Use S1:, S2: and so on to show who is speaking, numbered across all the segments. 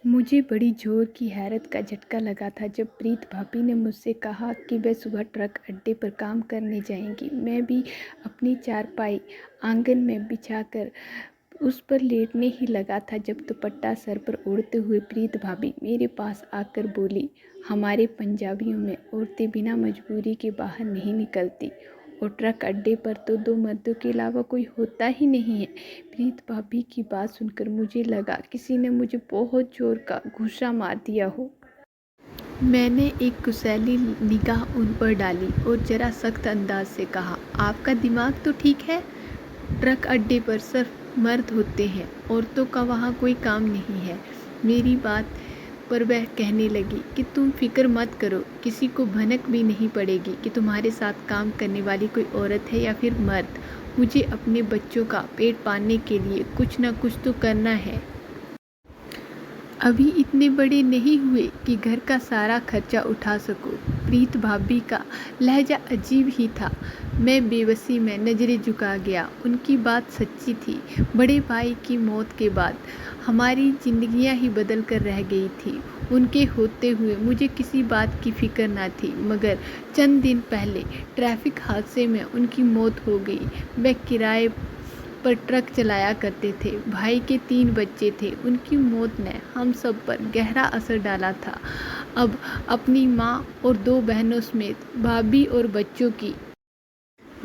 S1: मुझे बड़ी ज़ोर की हैरत का झटका लगा था जब प्रीत भाभी ने मुझसे कहा कि वह सुबह ट्रक अड्डे पर काम करने जाएंगी। मैं भी अपनी चारपाई आंगन में बिछाकर उस पर लेटने ही लगा था जब दुपट्टा सर पर ओढ़ते हुए प्रीत भाभी मेरे पास आकर बोली, हमारे पंजाबियों में औरतें बिना मजबूरी के बाहर नहीं निकलती और ट्रक अड्डे पर तो दो मर्दों के अलावा कोई होता ही नहीं है। प्रीत भाभी की बात सुनकर मुझे लगा किसी ने मुझे बहुत जोर का घूंसा मार दिया हो। मैंने एक गुस्सैली निगाह उन पर डाली और जरा सख्त अंदाज से कहा, आपका दिमाग तो ठीक है? ट्रक अड्डे पर सिर्फ मर्द होते हैं, औरतों का वहाँ कोई काम नहीं है। मेरी बात पर वह कहने लगी कि तुम फिक्र मत करो, किसी को भनक भी नहीं पड़ेगी कि तुम्हारे साथ काम करने वाली कोई औरत है या फिर मर्द। मुझे अपने बच्चों का पेट पालने के लिए कुछ ना कुछ तो करना है। अभी इतने बड़े नहीं हुए कि घर का सारा खर्चा उठा सको। प्रीत भाभी का लहजा अजीब ही था। मैं बेबसी में नज़रें झुका गया। उनकी बात सच्ची थी। बड़े भाई की मौत के बाद हमारी जिंदगियां ही बदल कर रह गई थी। उनके होते हुए मुझे किसी बात की फिक्र ना थी, मगर चंद दिन पहले ट्रैफिक हादसे में उनकी मौत हो गई। वह किराए पर ट्रक चलाया करते थे। भाई के 3 बच्चे थे। उनकी मौत ने हम सब पर गहरा असर डाला था। अब अपनी माँ और 2 बहनों समेत भाभी और बच्चों की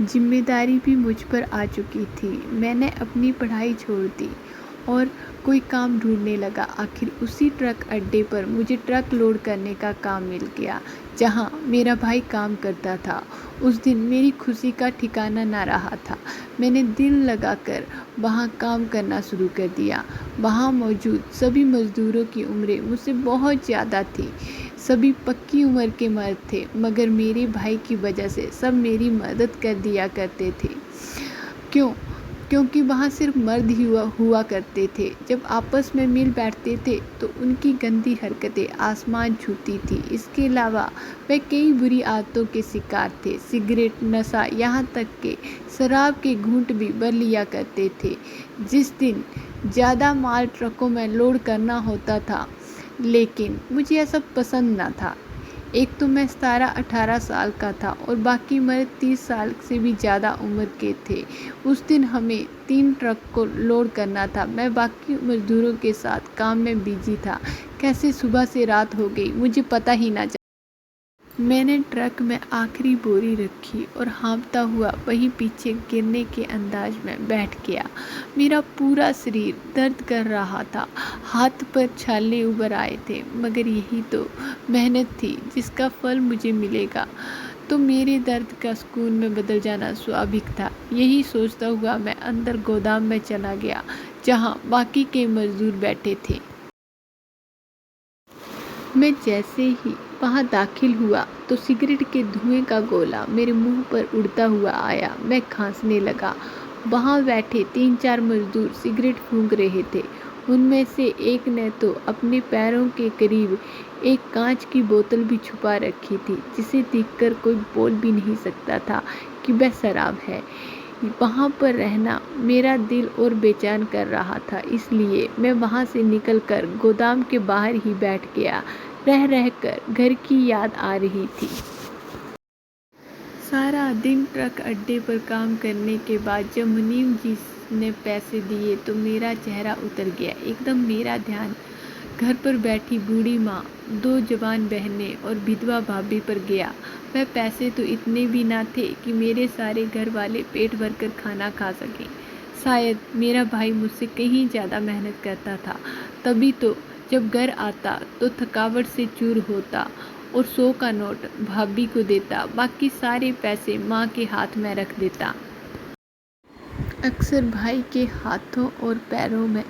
S1: जिम्मेदारी भी मुझ पर आ चुकी थी। मैंने अपनी पढ़ाई छोड़ दी और कोई काम ढूंढने लगा। आखिर उसी ट्रक अड्डे पर मुझे ट्रक लोड करने का काम मिल गया, जहां मेरा भाई काम करता था। उस दिन मेरी खुशी का ठिकाना ना रहा था। मैंने दिल लगाकर वहां काम करना शुरू कर दिया। वहां मौजूद सभी मजदूरों की उम्रें मुझसे बहुत ज़्यादा थी। सभी पक्की उम्र के मर्द थे, मगर मेरे भाई की वजह से सब मेरी मदद कर दिया करते थे। क्यों? क्योंकि वहाँ सिर्फ मर्द ही हुआ करते थे। जब आपस में मिल बैठते थे तो उनकी गंदी हरकतें आसमान छूती थी। इसके अलावा वे कई बुरी आदतों के शिकार थे। सिगरेट, नशा, यहाँ तक कि शराब के घूंट भी भर लिया करते थे। जिस दिन ज़्यादा माल ट्रकों में लोड करना होता था, लेकिन मुझे यह सब पसंद ना था। एक तो मैं 17-18 साल का था और बाकी मर्द 30 साल से भी ज़्यादा उम्र के थे। उस दिन हमें 3 ट्रक को लोड करना था। मैं बाकी मजदूरों के साथ काम में बिजी था। कैसे सुबह से रात हो गई मुझे पता ही ना चला। मैंने ट्रक में आखिरी बोरी रखी और हाँफता हुआ वहीं पीछे गिरने के अंदाज में बैठ गया। मेरा पूरा शरीर दर्द कर रहा था। हाथ पर छाले उभर आए थे, मगर यही तो मेहनत थी जिसका फल मुझे मिलेगा, तो मेरे दर्द का सुकून में बदल जाना स्वाभाविक था। यही सोचता हुआ मैं अंदर गोदाम में चला गया, जहाँ बाकी के मजदूर बैठे थे। मैं जैसे ही वहाँ दाखिल हुआ तो सिगरेट के धुएं का गोला मेरे मुंह पर उड़ता हुआ आया। मैं खांसने लगा। वहाँ बैठे 3-4 मजदूर सिगरेट फूंक रहे थे। उनमें से एक ने तो अपने पैरों के करीब एक कांच की बोतल भी छुपा रखी थी, जिसे देखकर कोई बोल भी नहीं सकता था कि वह शराब है। वहाँ पर रहना मेरा दिल और बेचैन कर रहा था, इसलिए मैं वहाँ से निकलकर गोदाम के बाहर ही बैठ गया। रह रहकर घर की याद आ रही थी। सारा दिन ट्रक अड्डे पर काम करने के बाद जब मुनीम जी ने पैसे दिए तो मेरा चेहरा उतर गया। एकदम मेरा ध्यान घर पर बैठी बूढ़ी माँ, 2 जवान बहनें और विधवा भाभी पर गया। वह पैसे तो इतने भी ना थे कि मेरे सारे घर वाले पेट भरकर खाना खा सकें। शायद मेरा भाई मुझसे कहीं ज़्यादा मेहनत करता था, तभी तो जब घर आता तो थकावट से चूर होता और 100 का नोट भाभी को देता, बाकी सारे पैसे माँ के हाथ में रख देता। अक्सर भाई के हाथों और पैरों में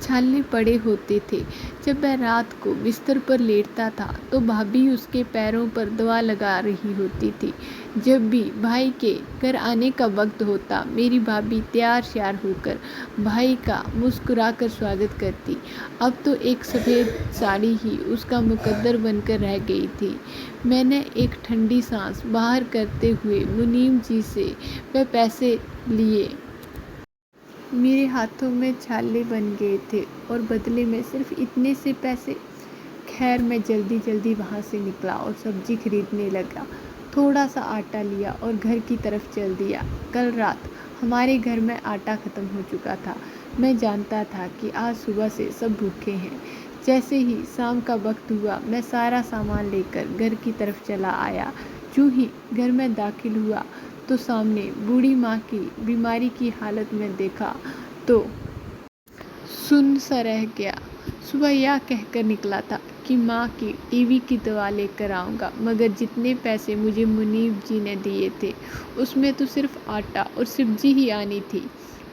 S1: छाले पड़े होते थे। जब वह रात को बिस्तर पर लेटता था तो भाभी उसके पैरों पर दवा लगा रही होती थी। जब भी भाई के घर आने का वक्त होता, मेरी भाभी तैयार श्यार होकर भाई का मुस्कुराकर स्वागत करती। अब तो एक सफ़ेद साड़ी ही उसका मुकद्दर बनकर रह गई थी। मैंने एक ठंडी सांस बाहर करते हुए मुनीम जी से वह पैसे लिए मेरे हाथों में छाले बन गए थे और बदले में सिर्फ इतने से पैसे। खैर मैं जल्दी जल्दी वहाँ से निकला और सब्जी खरीदने लगा। थोड़ा सा आटा लिया और घर की तरफ चल दिया। कल रात हमारे घर में आटा ख़त्म हो चुका था। मैं जानता था कि आज सुबह से सब भूखे हैं। जैसे ही शाम का वक्त हुआ मैं सारा सामान लेकर घर की तरफ चला आया। यूं ही घर में दाखिल हुआ तो सामने बूढ़ी माँ की बीमारी की हालत में देखा तो सुन सा रह गया। सुबह यह कहकर निकला था कि माँ की टीवी की दवा लेकर आऊँगा, मगर जितने पैसे मुझे मुनीब जी ने दिए थे उसमें तो सिर्फ आटा और सब्जी ही आनी थी।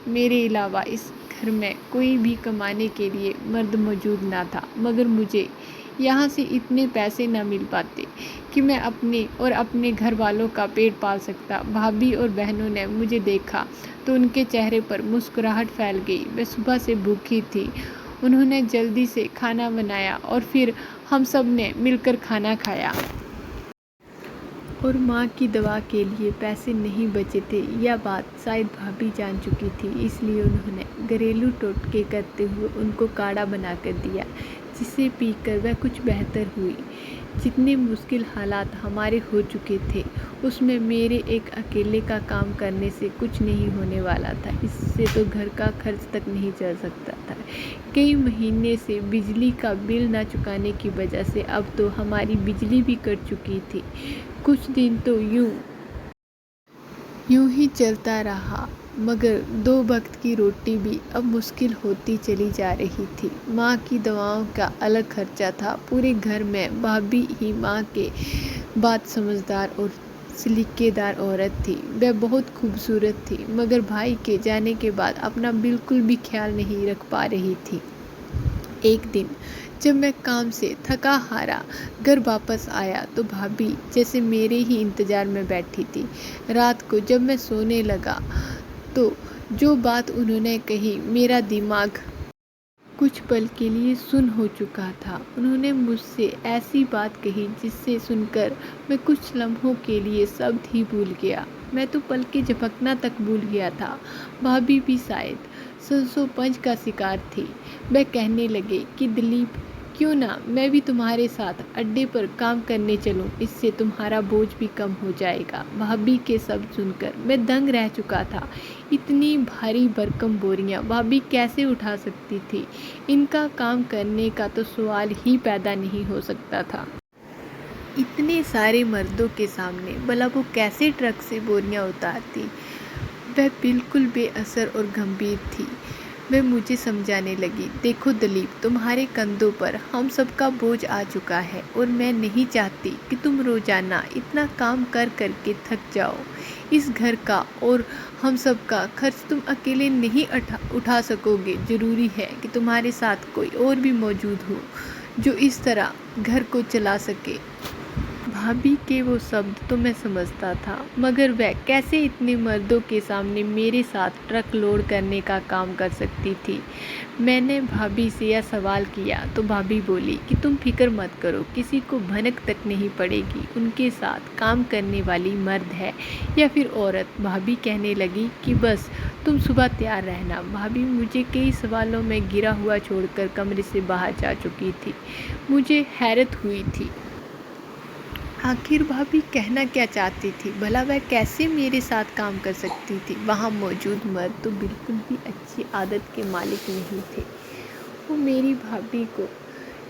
S1: मेरे अलावा इस घर में कोई भी कमाने के लिए मर्द मौजूद ना था, मगर मुझे यहाँ से इतने पैसे ना मिल पाते कि मैं अपने और अपने घर वालों का पेट पाल सकता। भाभी और बहनों ने मुझे देखा तो उनके चेहरे पर मुस्कुराहट फैल गई। मैं सुबह से भूखी थी। उन्होंने जल्दी से खाना बनाया और फिर हम सब ने मिलकर खाना खाया। और माँ की दवा के लिए पैसे नहीं बचे थे, यह बात शायद भाभी जान चुकी थी, इसलिए उन्होंने घरेलू टोटके करते हुए उनको काढ़ा बनाकर दिया, जिसे पीकर वह कुछ बेहतर हुई। जितने मुश्किल हालात हमारे हो चुके थे उसमें मेरे एक अकेले का काम करने से कुछ नहीं होने वाला था। इससे तो घर का खर्च तक नहीं चल सकता था। कई महीने से बिजली का बिल न चुकाने की वजह से अब तो हमारी बिजली भी कट चुकी थी। कुछ दिन तो यूं ही चलता रहा, मगर दो वक्त की रोटी भी अब मुश्किल होती चली जा रही थी। माँ की दवाओं का अलग खर्चा था। पूरे घर में भाभी ही माँ के बाद समझदार और सलीकेदार औरत थी। वह बहुत खूबसूरत थी, मगर भाई के जाने के बाद अपना बिल्कुल भी ख्याल नहीं रख पा रही थी। एक दिन जब मैं काम से थका हारा घर वापस आया तो भाभी जैसे मेरे ही इंतज़ार में बैठी थी। रात को जब मैं सोने लगा तो जो बात उन्होंने कही, मेरा दिमाग कुछ पल के लिए सुन्न हो चुका था। उन्होंने मुझसे ऐसी बात कही जिससे सुनकर मैं कुछ लम्हों के लिए शब्द ही भूल गया। मैं तो पलकें झपकना तक भूल गया था। भाभी भी शायद संसोपंज का शिकार थी। वह कहने लगे कि दिलीप, क्यों ना मैं भी तुम्हारे साथ अड्डे पर काम करने चलूं, इससे तुम्हारा बोझ भी कम हो जाएगा। भाभी के शब्द सुनकर मैं दंग रह चुका था। इतनी भारी भरकम बोरियां भाभी कैसे उठा सकती थी? इनका काम करने का तो सवाल ही पैदा नहीं हो सकता था। इतने सारे मर्दों के सामने भला वो कैसे ट्रक से बोरियां उतारती? वह बिल्कुल बेअसर और गंभीर थी। वह मुझे समझाने लगी, देखो दिलीप, तुम्हारे कंधों पर हम सबका बोझ आ चुका है और मैं नहीं चाहती कि तुम रोजाना इतना काम कर करके थक जाओ। इस घर का और हम सब का खर्च तुम अकेले नहीं उठा सकोगे। ज़रूरी है कि तुम्हारे साथ कोई और भी मौजूद हो जो इस तरह घर को चला सके। भाभी के वो शब्द तो मैं समझता था, मगर वह कैसे इतने मर्दों के सामने मेरे साथ ट्रक लोड करने का काम कर सकती थी? मैंने भाभी से यह सवाल किया तो भाभी बोली कि तुम फिक्र मत करो, किसी को भनक तक नहीं पड़ेगी। उनके साथ काम करने वाली मर्द है या फिर औरत। भाभी कहने लगी कि बस तुम सुबह तैयार रहना। भाभी मुझे कई सवालों में गिरा हुआ छोड़कर कमरे से बाहर जा चुकी थी। मुझे हैरत हुई थी, आखिर भाभी कहना क्या चाहती थी? भला वह कैसे मेरे साथ काम कर सकती थी? वहाँ मौजूद मर्द तो बिल्कुल भी अच्छी आदत के मालिक नहीं थे। वो मेरी भाभी को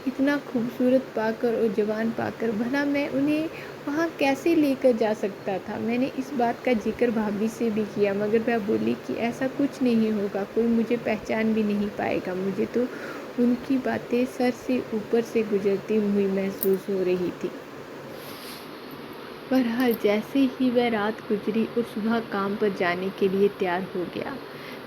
S1: इतना खूबसूरत पाकर और जवान पाकर भला मैं उन्हें वहाँ कैसे लेकर जा सकता था? मैंने इस बात का जिक्र भाभी से भी किया, मगर वह बोली कि ऐसा कुछ नहीं होगा, कोई मुझे पहचान भी नहीं पाएगा। मुझे तो उनकी बातें सर से ऊपर से गुजरती हुई महसूस हो रही थी। बहरहाल जैसे ही वह रात गुजरी और सुबह काम पर जाने के लिए तैयार हो गया,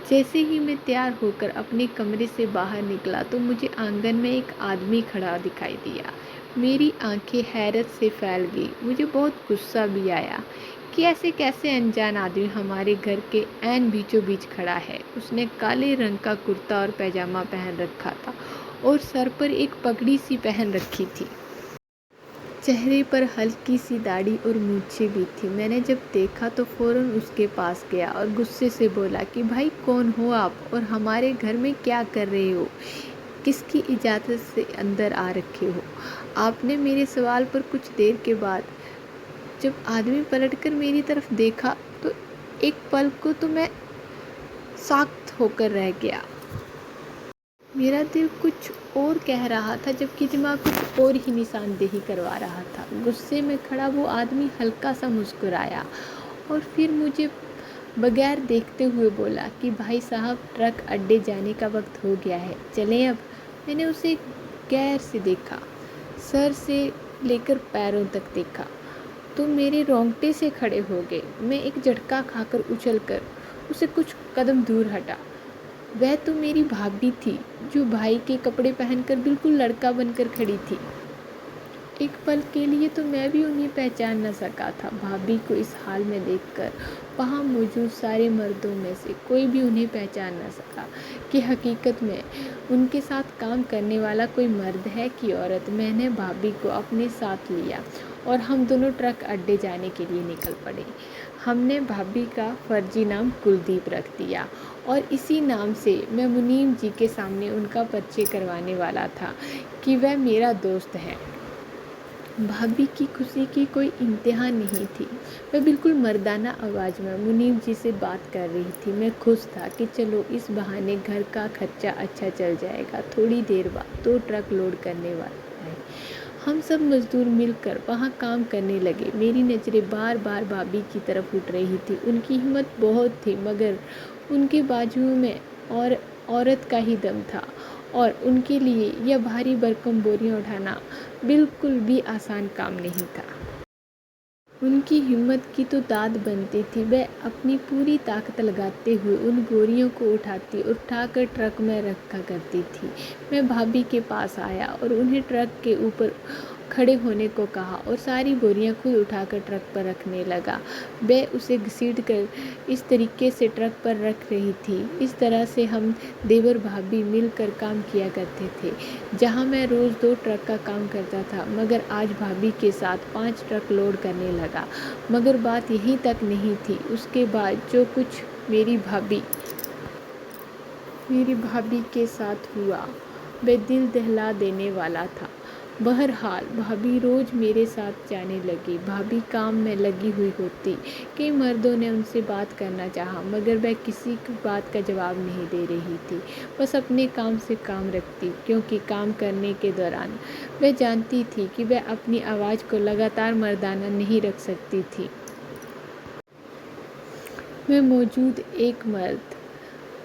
S1: जैसे ही मैं तैयार होकर अपने कमरे से बाहर निकला तो मुझे आंगन में एक आदमी खड़ा दिखाई दिया। मेरी आंखें हैरत से फैल गई। मुझे बहुत गुस्सा भी आया कि ऐसे कैसे अनजान आदमी हमारे घर के ऐन बीचों बीच खड़ा है। उसने काले रंग का कुर्ता और पैजामा पहन रखा था और सर पर एक पगड़ी सी पहन रखी थी। चेहरे पर हल्की सी दाढ़ी और मूंछें भी थी। मैंने जब देखा तो फ़ौरन उसके पास गया और गुस्से से बोला कि भाई कौन हो आप और हमारे घर में क्या कर रहे हो? किसकी इजाज़त से अंदर आ रखे हो? आपने मेरे सवाल पर कुछ देर के बाद जब आदमी पलटकर मेरी तरफ देखा तो एक पल को तो मैं सख्त होकर रह गया। मेरा दिल कुछ और कह रहा था जबकि दिमाग कुछ और ही निशानदेही करवा रहा था। गुस्से में खड़ा वो आदमी हल्का सा मुस्कुराया और फिर मुझे बगैर देखते हुए बोला कि भाई साहब ट्रक अड्डे जाने का वक्त हो गया है, चलें अब। मैंने उसे गैर से देखा, सर से लेकर पैरों तक देखा तो मेरे रोंगटे से खड़े हो गए। मैं एक झटका खाकर उछलकर उसे कुछ कदम दूर हटा। वह तो मेरी भाभी थी जो भाई के कपड़े पहनकर बिल्कुल लड़का बनकर खड़ी थी। एक पल के लिए तो मैं भी उन्हें पहचान न सका था। भाभी को इस हाल में देखकर वहाँ मौजूद सारे मर्दों में से कोई भी उन्हें पहचान न सका कि हकीकत में उनके साथ काम करने वाला कोई मर्द है कि औरत। मैंने भाभी को अपने साथ लिया और हम दोनों ट्रक अड्डे जाने के लिए निकल पड़े। हमने भाभी का फर्जी नाम कुलदीप रख दिया और इसी नाम से मैं मुनीम जी के सामने उनका परिचय करवाने वाला था कि वह मेरा दोस्त है। भाभी की खुशी की कोई इंतहा नहीं थी। मैं बिल्कुल मर्दाना आवाज़ में मुनीम जी से बात कर रही थी। मैं खुश था कि चलो इस बहाने घर का खर्चा अच्छा चल जाएगा। थोड़ी देर बाद 2 ट्रक लोड करने वाला है। हम सब मजदूर मिलकर वहाँ काम करने लगे। मेरी नज़रें बार बार भाभी की तरफ उठ रही थी। उनकी हिम्मत बहुत थी मगर उनके बाजुओं में और औरत का ही दम था और उनके लिए यह भारी भरकम बोरियां उठाना बिल्कुल भी आसान काम नहीं था। उनकी हिम्मत की तो दाद बनती थी। वह अपनी पूरी ताकत लगाते हुए उन बोरियों को उठाकर ट्रक में रखा करती थी। मैं भाभी के पास आया और उन्हें ट्रक के ऊपर खड़े होने को कहा और सारी बोरियां खुद उठाकर ट्रक पर रखने लगा। वह उसे घसीटकर इस तरीके से ट्रक पर रख रही थी। इस तरह से हम देवर भाभी मिलकर काम किया करते थे। जहां मैं रोज़ 2 ट्रक का काम करता था मगर आज भाभी के साथ 5 ट्रक लोड करने लगा। मगर बात यहीं तक नहीं थी। उसके बाद जो कुछ मेरी भाभी के साथ हुआ वह दिल दहला देने वाला था। बहरहाल भाभी रोज़ मेरे साथ जाने लगी। भाभी काम में लगी हुई होती। कई मर्दों ने उनसे बात करना चाहा मगर वह किसी की बात का जवाब नहीं दे रही थी। बस अपने काम से काम रखती क्योंकि काम करने के दौरान वह जानती थी कि वह अपनी आवाज़ को लगातार मर्दाना नहीं रख सकती थी। मैं मौजूद एक मर्द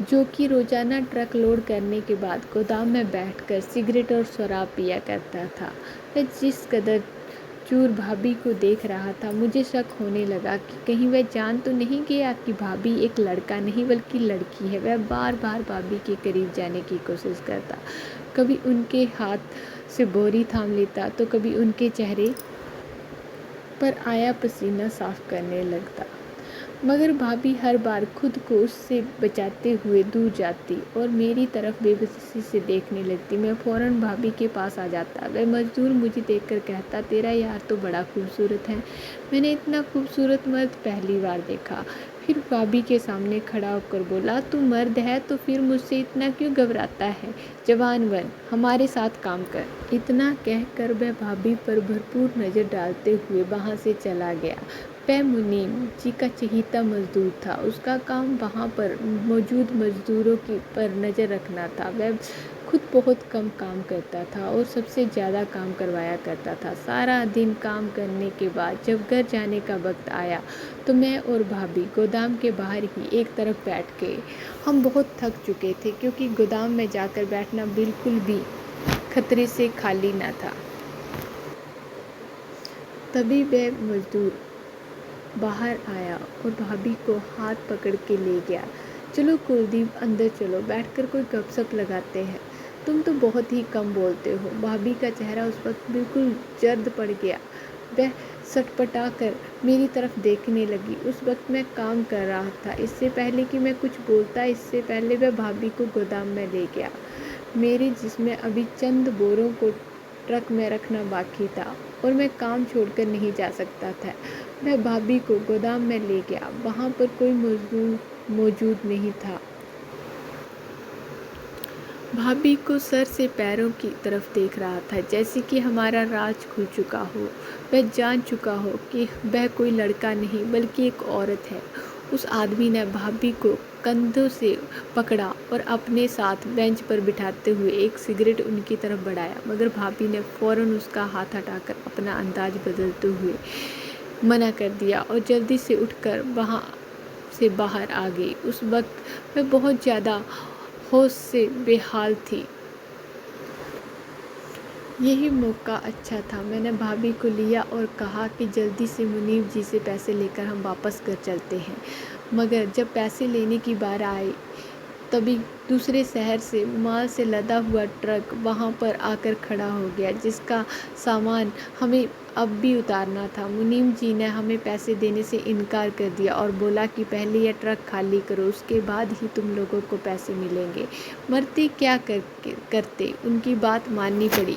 S1: जो कि रोज़ाना ट्रक लोड करने के बाद गोदाम में बैठकर सिगरेट और शराब पिया करता था, वह जिस कदर चूर भाभी को देख रहा था मुझे शक होने लगा कि कहीं वह जान तो नहीं गया कि भाभी एक लड़का नहीं बल्कि लड़की है। वह बार बार भाभी के करीब जाने की कोशिश करता, कभी उनके हाथ से बोरी थाम लेता तो कभी उनके चेहरे पर आया पसीना साफ करने लगता मगर भाभी हर बार खुद को उससे बचाते हुए दूर जाती और मेरी तरफ बेबसी से देखने लगती। मैं फ़ौरन भाभी के पास आ जाता। वह मजदूर मुझे देखकर कहता, तेरा यार तो बड़ा खूबसूरत है। मैंने इतना खूबसूरत मर्द पहली बार देखा। फिर भाभी के सामने खड़ा होकर बोला, तू मर्द है तो फिर मुझसे इतना क्यों घबराता है? जवान बन, हमारे साथ काम कर। इतना कहकर वह भाभी पर भरपूर नज़र डालते हुए वहाँ से चला गया। वह मुनीम जी का चहेता मजदूर था। उसका काम वहाँ पर मौजूद मजदूरों की पर नज़र रखना था। वह खुद बहुत कम काम करता था और सबसे ज़्यादा काम करवाया करता था। सारा दिन काम करने के बाद जब घर जाने का वक्त आया तो मैं और भाभी गोदाम के बाहर ही एक तरफ बैठ के हम बहुत थक चुके थे क्योंकि गोदाम में जाकर बैठना बिल्कुल भी खतरे से खाली न था। तभी वह मजदूर बाहर आया और भाभी को हाथ पकड़ के ले गया। चलो कुलदीप, अंदर चलो, बैठकर कोई गपशप लगाते हैं। तुम तो बहुत ही कम बोलते हो। भाभी का चेहरा उस वक्त बिल्कुल जर्द पड़ गया। वह सटपटा कर मेरी तरफ देखने लगी। उस वक्त मैं काम कर रहा था। इससे पहले कि मैं कुछ बोलता, इससे पहले वह भाभी को गोदाम में ले गया, मेरे जिसमें अभी चंद बोरों को ट्रक में रखना बाकी था। और मैं काम छोड़कर नहीं जा सकता था। मैं भाभी को गोदाम में ले गया। वहाँ पर कोई मजदूर मौजूद नहीं था। भाभी को सर से पैरों की तरफ देख रहा था, जैसे कि हमारा राज खुल चुका हो। वह जान चुका हो कि वह कोई लड़का नहीं बल्कि एक औरत है। उस आदमी ने भाभी को कंधों से पकड़ा और अपने साथ बेंच पर बिठाते हुए एक सिगरेट उनकी तरफ बढ़ाया, मगर भाभी ने फौरन उसका हाथ हटाकर अपना अंदाज बदलते हुए मना कर दिया और जल्दी से उठकर वहाँ से बाहर आ गई। उस वक्त मैं बहुत ज़्यादा होश से बेहाल थी। यही मौका अच्छा था। मैंने भाभी को लिया और कहा कि जल्दी से मुनीब जी से पैसे लेकर हम वापस घर चलते हैं। मगर जब पैसे लेने की बार आई, तभी दूसरे शहर से माल से लदा हुआ ट्रक वहाँ पर आकर खड़ा हो गया, जिसका सामान हमें अब भी उतारना था। मुनीम जी ने हमें पैसे देने से इनकार कर दिया और बोला कि पहले यह ट्रक खाली करो, उसके बाद ही तुम लोगों को पैसे मिलेंगे। मरते क्या करते, उनकी बात माननी पड़ी।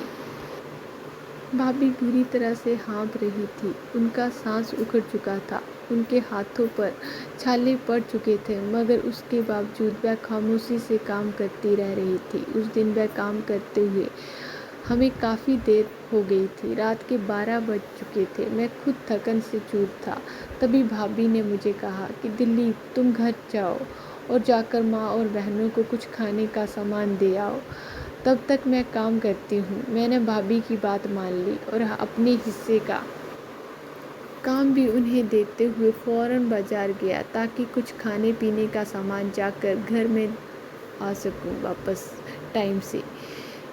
S1: भाभी बुरी तरह से हाँफ रही थी। उनका सांस उखड़ चुका था, उनके हाथों पर छाले पड़ चुके थे, मगर उसके बावजूद वह खामोशी से काम करती रह रही थी। उस दिन वह काम करते हुए हमें काफ़ी देर हो गई थी। रात के 12 बज चुके थे। मैं खुद थकन से चूर था। तभी भाभी ने मुझे कहा कि दिलीप, तुम घर जाओ और जाकर माँ और बहनों को कुछ खाने का सामान दे आओ। तब तक मैं काम करती हूँ। मैंने भाभी की बात मान ली और अपने हिस्से का काम भी उन्हें देते हुए फ़ौरन बाजार गया, ताकि कुछ खाने पीने का सामान जाकर घर में आ सकूँ वापस टाइम से।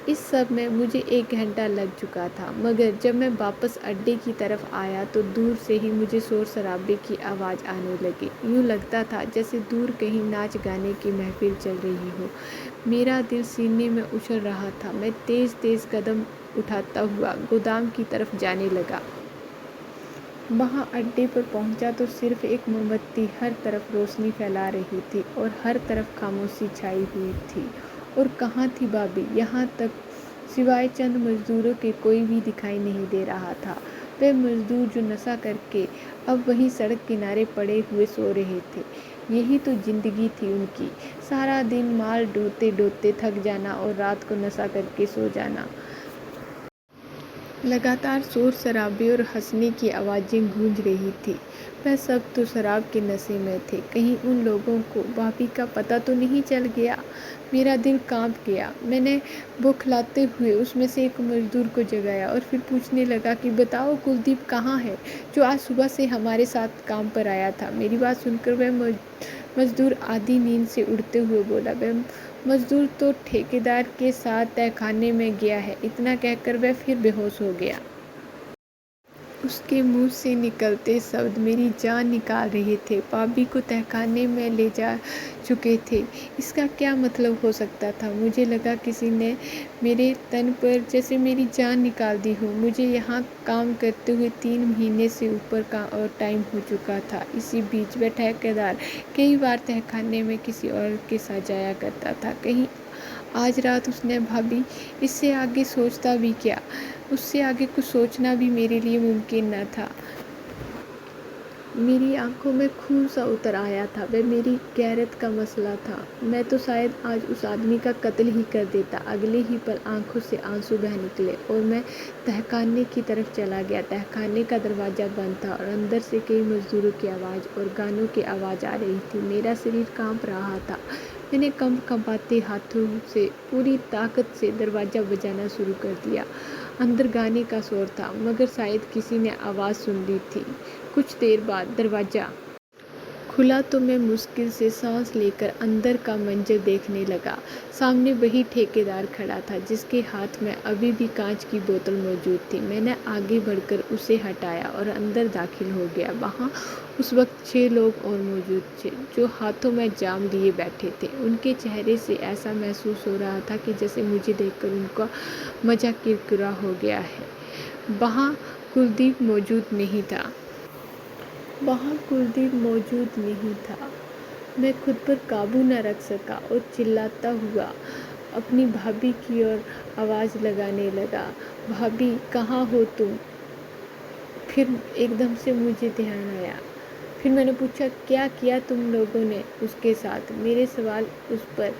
S1: इस सब में मुझे 1 घंटा लग चुका था, मगर जब मैं वापस अड्डे की तरफ आया तो दूर से ही मुझे शोर शराबे की आवाज़ आने लगी। यूँ लगता था जैसे दूर कहीं नाच गाने की महफिल चल रही हो। मेरा दिल सीने में उछल रहा था। मैं तेज़ तेज़ कदम उठाता हुआ गोदाम की तरफ जाने लगा। वहाँ अड्डे पर पहुँचा तो सिर्फ एक मोमबत्ती हर तरफ रोशनी फैला रही थी और हर तरफ खामोशी छाई हुई थी। और कहाँ थी भाभी? यहाँ तक सिवाय चंद मजदूरों के कोई भी दिखाई नहीं दे रहा था। वे मजदूर जो नशा करके अब वहीं सड़क किनारे पड़े हुए सो रहे थे। यही तो जिंदगी थी उनकी। सारा दिन माल ढोते ढोते थक जाना और रात को नशा करके सो जाना। लगातार शोर शराबे और हंसने की आवाज़ें गूंज रही थी। वह सब तो शराब के नशे में थे। कहीं उन लोगों को भाभी का पता तो नहीं चल गया? मेरा दिल कांप गया। मैंने बौखलाते हुए उसमें से एक मजदूर को जगाया और फिर पूछने लगा कि बताओ, कुलदीप कहाँ है, जो आज सुबह से हमारे साथ काम पर आया था? मेरी बात सुनकर वह मजदूर आधी नींद से उठते हुए बोला, वह मजदूर तो ठेकेदार के साथ तहखाने में गया है। इतना कहकर वह फिर बेहोश हो गया। उसके मुंह से निकलते शब्द मेरी जान निकाल रहे थे। भाभी को तहखाने में ले जा चुके थे, इसका क्या मतलब हो सकता था? मुझे लगा किसी ने मेरे तन पर जैसे मेरी जान निकाल दी हो। मुझे यहाँ काम करते हुए 3 महीने से ऊपर का और टाइम हो चुका था। इसी बीच वह ठेकेदार कई बार तहखाने में किसी और के साथ जाया करता था। कहीं आज रात उसने भाभी, इससे आगे सोचता भी क्या? उससे आगे कुछ सोचना भी मेरे लिए मुमकिन न था। मेरी आंखों में खून सा उतर आया था। वह मेरी गैरत का मसला था। मैं तो शायद आज उस आदमी का कत्ल ही कर देता। अगले ही पल आंखों से आंसू बह निकले और मैं तहखाने की तरफ चला गया। तहखाने का दरवाज़ा बंद था और अंदर से कई मजदूरों की आवाज़ और गानों की आवाज़ आ रही थी। मेरा शरीर कांप रहा था। मैंने कंपाते हाथों से पूरी ताकत से दरवाज़ा बजाना शुरू कर दिया। अंदर गाने का शोर था, मगर शायद किसी ने आवाज़ सुन ली थी। कुछ देर बाद दरवाज़ा खुला तो मैं मुश्किल से सांस लेकर अंदर का मंजर देखने लगा। सामने वही ठेकेदार खड़ा था, जिसके हाथ में अभी भी कांच की बोतल मौजूद थी। मैंने आगे बढ़कर उसे हटाया और अंदर दाखिल हो गया। वहाँ उस वक्त 6 लोग और मौजूद थे, जो हाथों में जाम लिए बैठे थे। उनके चेहरे से ऐसा महसूस हो रहा था कि जैसे मुझे देखकर उनका मज़ा किरकिरा हो गया है। वहाँ कुलदीप मौजूद नहीं था। वहाँ कुलदीप मौजूद नहीं था। मैं खुद पर काबू न रख सका और चिल्लाता हुआ अपनी भाभी की ओर आवाज़ लगाने लगा, भाभी कहाँ हो तुम? फिर एकदम से मुझे ध्यान आया। फिर मैंने पूछा, क्या किया तुम लोगों ने उसके साथ? मेरे सवाल उस पर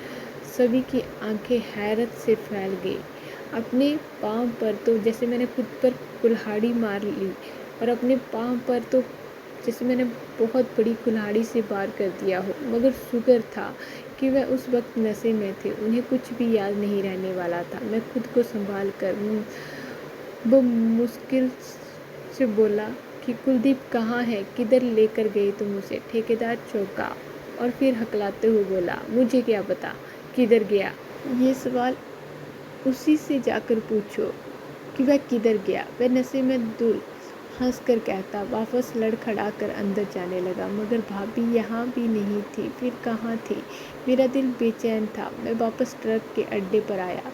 S1: सभी की आंखें हैरत से फैल गई। अपने पाँव पर तो जैसे मैंने खुद पर कुल्हाड़ी मार ली, और अपने पाँव पर तो जैसे मैंने बहुत बड़ी कुल्हाड़ी से वार कर दिया हो। मगर शुक्र था कि वह उस वक्त नशे में थे, उन्हें कुछ भी याद नहीं रहने वाला था। मैं खुद को संभाल कर वो मुश्किल से बोला कि कुलदीप कहाँ है, किधर लेकर गए तुम उसे? ठेकेदार चौंका और फिर हकलाते हुए बोला, मुझे क्या पता किधर गया। ये सवाल उसी से जाकर पूछो कि वह किधर गया। वह नशे में धुल हंसकर कहता, वापस लड़खड़ाकर अंदर जाने लगा। मगर भाभी यहाँ भी नहीं थी। फिर कहाँ थी? मेरा दिल बेचैन था। मैं वापस ट्रक के अड्डे पर आया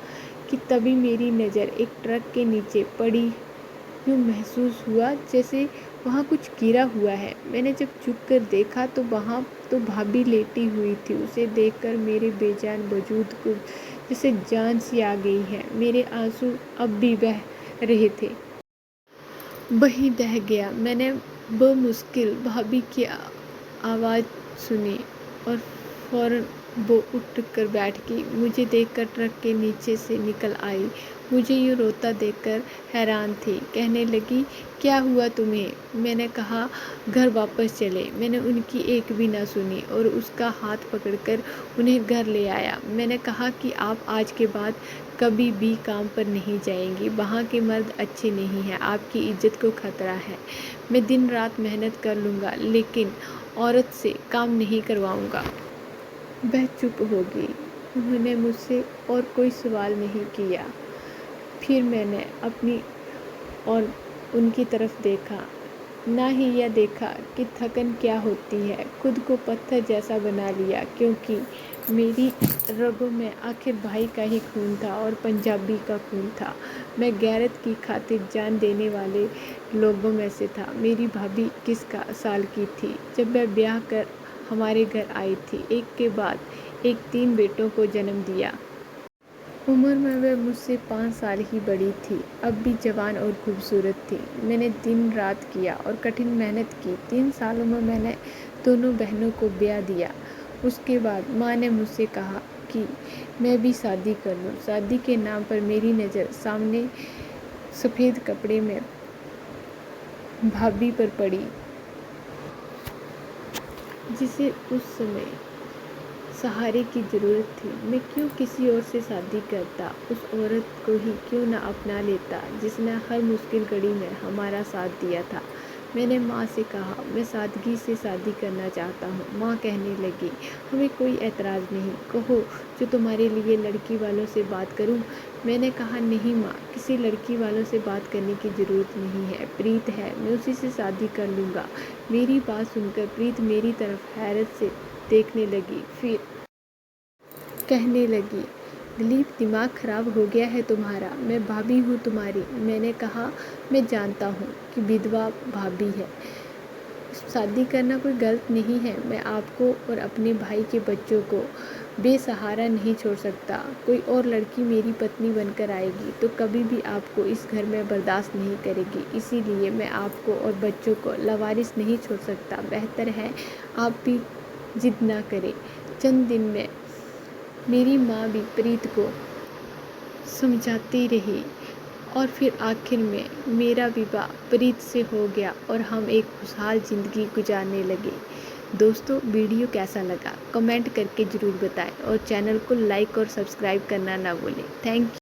S1: कि तभी मेरी नज़र एक ट्रक के नीचे पड़ी। यूँ महसूस हुआ जैसे वहाँ कुछ गिरा हुआ है। मैंने जब झुक कर देखा तो वहाँ तो भाभी लेटी हुई थी। उसे देखकर मेरे बेजान वजूद को जैसे जान सी आ गई है। मेरे आंसू अब भी बह रहे थे। वहीं दह गया। मैंने बमुश्किल भाभी की आवाज़ सुनी और फौरन वो उठ कर बैठ गई। मुझे देखकर ट्रक के नीचे से निकल आई। मुझे यूँ रोता देखकर हैरान थी। कहने लगी, क्या हुआ तुम्हें? मैंने कहा, घर वापस चले। मैंने उनकी एक भी ना सुनी और उसका हाथ पकड़कर उन्हें घर ले आया। मैंने कहा कि आप आज के बाद कभी भी काम पर नहीं जाएंगी। वहाँ के मर्द अच्छे नहीं हैं, आपकी इज्जत को खतरा है। मैं दिन रात मेहनत कर लूँगा, लेकिन औरत से काम नहीं करवाऊँगा। वह चुप हो गई। उन्होंने मुझसे और कोई सवाल नहीं किया। फिर मैंने अपनी और उनकी तरफ देखा। ना ही यह देखा कि थकन क्या होती है। खुद को पत्थर जैसा बना लिया, क्योंकि मेरी रगों में आखिर भाई का ही खून था और पंजाबी का खून था। मैं गैरत की खातिर जान देने वाले लोगों में से था। मेरी भाभी 21 साल की थी जब वह ब्याह कर हमारे घर आई थी। एक के बाद एक 3 बेटों को जन्म दिया। उम्र में वह मुझसे 5 साल ही बड़ी थी, अब भी जवान और खूबसूरत थी। मैंने दिन रात किया और कठिन मेहनत की। 3 सालों में मैंने दोनों बहनों को ब्याह दिया। उसके बाद माँ ने मुझसे कहा कि मैं भी शादी कर लूँ। शादी के नाम पर मेरी नज़र सामने सफ़ेद कपड़े में भाभी पर पड़ी, जिसे उस समय सहारे की ज़रूरत थी। मैं क्यों किसी और से शादी करता? उस औरत को ही क्यों ना अपना लेता जिसने हर मुश्किल घड़ी में हमारा साथ दिया था। मैंने माँ से कहा, मैं सादगी से शादी करना चाहता हूँ। माँ कहने लगी, हमें कोई एतराज़ नहीं, कहो जो तुम्हारे लिए लड़की वालों से बात करूँ। मैंने कहा, नहीं माँ, किसी लड़की वालों से बात करने की ज़रूरत नहीं है। प्रीत है, मैं उसी से शादी कर लूँगा। मेरी बात सुनकर प्रीत मेरी तरफ हैरत से देखने लगी। फिर कहने लगी, दिलीप, दिमाग खराब हो गया है तुम्हारा? मैं भाभी हूँ तुम्हारी। मैंने कहा, मैं जानता हूँ कि विधवा भाभी है, शादी करना कोई गलत नहीं है। मैं आपको और अपने भाई के बच्चों को बेसहारा नहीं छोड़ सकता। कोई और लड़की मेरी पत्नी बनकर आएगी तो कभी भी आपको इस घर में बर्दाश्त नहीं करेगी। इसीलिए मैं आपको और बच्चों को लावारिस नहीं छोड़ सकता। बेहतर है आप भी जिद ना करें। चंद दिन में मेरी माँ भी प्रीत को समझाती रही और फिर आखिर में मेरा विवाह प्रीत से हो गया और हम एक खुशहाल ज़िंदगी गुजारने लगे। दोस्तों, वीडियो कैसा लगा कमेंट करके ज़रूर बताएं और चैनल को लाइक और सब्सक्राइब करना ना भूलें। Thank you.